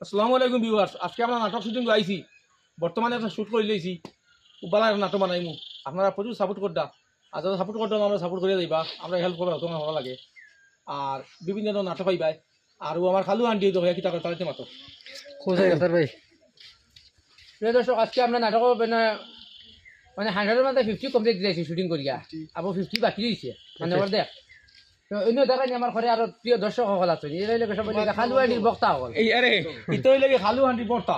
আসসালামু আলাইকুম ভিউয়ার্স, আজকে আমরা নাটক শুটিং আইছি। বর্তমানে একটা শুট করে লইছি, উবালা নাটক বানাইমু। আপনারা প্রচুর সাপোর্ট করতা, আর যারা সাপোর্ট করতাম আমরা সাপোর্ট করে যাইবা, আমরা হেল্প করবা, তোমার ভালো লাগে। আর বিভিন্ন ধরনের নাটক পাইবাই। আর আমার খালু আন্টি তো ভাই কিতা তাড়াতে মাতো কোথায় স্যার ভাই? প্রিয় দর্শক, আজকে আমরা নাটক মানে 100-এর মধ্যে 50 কমপ্লিট দিয়েছি শুটিং করিয়া, আবার 50 বাকি রয়েছে। মানে ওর দেখ অন্য দেখানি আমার ঘরে আরো প্রিয় দর্শক সকল আছে, এই লাগে সবাই খালু আন্টির বক্তা হল। এই আরে ইতই লাগে খালু আন্টি পড়তা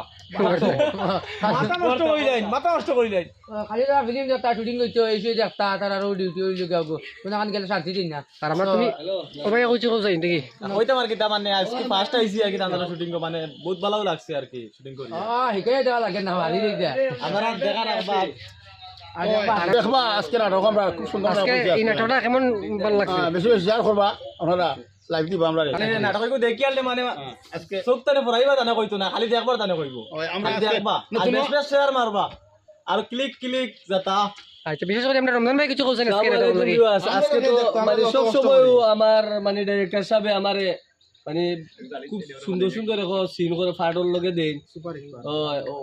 মাথা নষ্ট করিলেন, মাথা নষ্ট করিলেন। খালি ফিল্ম দেখতা, শুটিং করতে এসে দেখতা, তার আরো ডিউটি হইলে গাবো কোন আন গেলে শান্তি দিন না। আর আমরা তুমি ও ভাই কইছো কোথায় নাকি? হইতাম আর কি, তার মানে আজকে ফার্স্ট আইছি আর কি তাদের শুটিং মানে বহুত ভালো লাগছে আর কি শুটিং করি। হিকাই দেওয়া লাগে না হারি দিক দেয় আপনারা দেখার আবার দেখবা আজকে নাটক আমরা খুব সুন্দর আজকে এই নাটকটা কেমন ভালো লাগছে? বেশি বেশি শেয়ার করবা, আপনারা লাইভ দিবা। আমরা মানে নাটক কইবো দেখি আনলে মানে আজকে চোখ তানে পড়াইবা তানে কইতো না, খালি দেখবার তানে কইবো। আমরা দেখবা আর বেশ বেশ শেয়ার মারবা আর ক্লিক ক্লিক যেটা। আচ্ছা, বিশেষ করে আমরা রমজান ভাই কিছু কোছেন আজকে নাটক লাগি? আজকে তো মানে সব সময় আমার মানে ডাইরেক্টর সাহেব আমারে মানে খুব সুন্দর সুন্দর সিন করে ফাটল লগে দেন,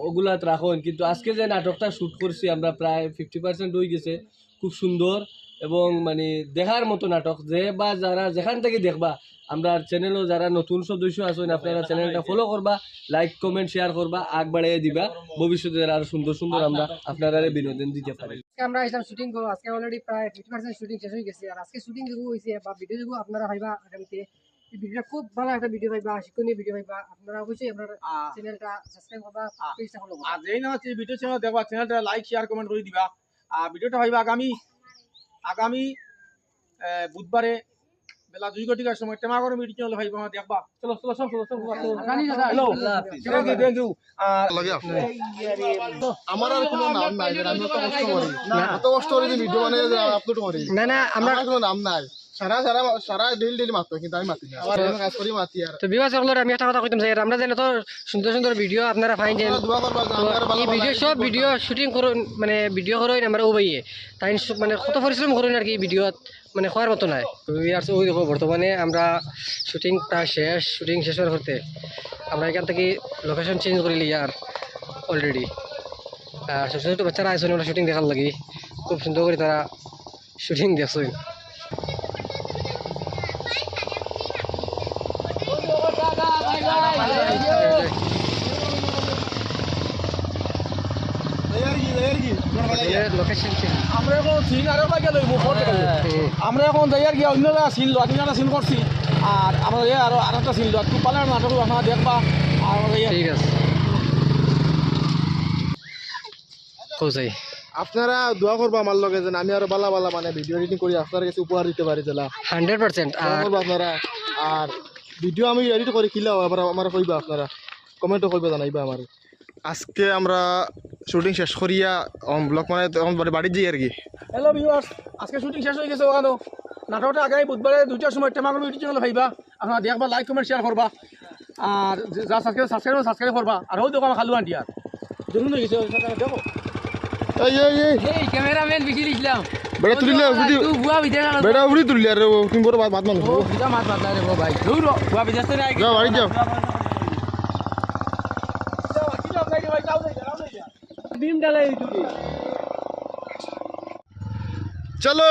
ওগুলা রাখুন। কিন্তু আজকে যে নাটকটা শুট করছি আমরা প্রায় 50% হয়ে গেছে, খুব সুন্দর এবং মানে দেখার মতো নাটক। যে বা যারা যেখান থেকে দেখবা, আমরা চ্যানেলও যারা নতুন সদস্য আছেন আপনারা চ্যানেলটা ফলো করবা, লাইক কমেন্ট শেয়ার করবা, আগ বাড়িয়ে দিবা। ভবিষ্যতে যারা আরো সুন্দর সুন্দর আমরা আপনারা বিনোদন দিতে পারি। আজকে আমরা আসলাম শুটিং করব। আজকে অলরেডি প্রায় 50% শুটিং শেষ হয়ে গেছে। আর আজকে শুটিং যেগুলো হয়েছে বা ভিডিও যেগুলো আপনারা পাইবা আগামীতে, এই ভিডিওটা খুব ভালো একটা ভিডিও পাইবা, শিক্ষণীয় ভিডিও পাইবা। আপনারা অবশ্যই আপনার চ্যানেলটা সাবস্ক্রাইব করবা, পেজটা ফলো করবা। আর যেই না ভিডিও চ্যানেল দেখবা, চ্যানেলটা লাইক শেয়ার কমেন্ট করে দিবা। আর ভিডিওটা হইবা আগামী বুধবারে বেলা 2 ঘটিকার সময় টেমা করে ভিডিও চ্যানেল ভাইবা দেখবা। চলো চলো সব চলো সব হ্যালো থ্যাংক ইউ। আর আমার আর কোনো নাম নাই, আমি অত কষ্ট করি না, অত কষ্ট করি ভিডিও মানে আপলোড করি না না, আমরা আমার কোনো নাম নাই। সারা ডেইলি মাতো, কিন্তু আমি মাতি না, আমার কাজ করি মাতি। আর তো বিবাহ সকলের আমি একটা কথা কইতাম যে আমরা যেন তো সুন্দর সুন্দর ভিডিও আপনারা ফাইন যেন দোয়া করবা যে আমার এই ভিডিও সব ভিডিও শুটিং করুন, মানে ভিডিও করুন আমরা উবাইয়ে তাই মানে কত পরিশ্রম করুন আর কি ভিডিও মানে হওয়ার মতো নাই। ওই দেখো বর্তমানে আমরা শুটিং প্রায় শেষ, শুটিং শেষ হওয়ার করতে আমরা এখান থেকে লোকেশন চেঞ্জ করিলি আর অলরেডি। আর ছোটো ছোটো বাচ্চারা আসেন ওরা শুটিং দেখার লাগি, খুব সুন্দর করে তারা শুটিং দেখছেন। লোকেশন আমরা এখন সিন আরো লাগে লইব আমরা এখন যাই আর কি অন্য সিন লো তিনটা সিন করছি। আর আমরা আরো আরেকটা সিন লো খুব ভালো নাটক আপনারা দেখবা। আর ঠিক আছে কোথায় আপনারা দোয়া করবা আমার লগে যেন আমি আরো বালা বালা মানে ভিডিও এডিটিং করি আপনার কাছে উপহার দিতে পারি। জেলা 100%। দোয়া করবা আপনারা। আর ভিডিও আমি এডিট করে কিলাও আবার আমার কইবা, আপনারা কমেন্টও কইবা, জানাইবা আমার। আজকে আমরা শুটিং শেষ করিয়া ব্লগ মানে তখন বাড়ি যাই আর কি। হ্যালো ভিউয়ার্স, আজকে শুটিং শেষ হয়ে গেছে। ওখানে নাটকটা আগামী বুধবারে 2টার সময় টেমাগুলো ইউটিউব চ্যানেলে ভাইবা। আপনারা দেখবা, লাইক কমেন্ট শেয়ার করবা। আর যা সাবস্ক্রাইব করবা। আর হোক দেখো আমার খালু আন্টি আর দেখুন গেছে দেখো এই ক্যামেরাম্যান বেশি দিছিলাম বেটা তুলিলে তুই বুয়া ভিতরে না বেটা উড়ি তুললি আর তুমি বড় বাদ মানুষ ও বিটা মাত মাত রে ভাই দৌড়ো বুয়া বিদেশে নাই যাও বাড়ি যাও। বিম ডালাই ইউটিউবে চলো।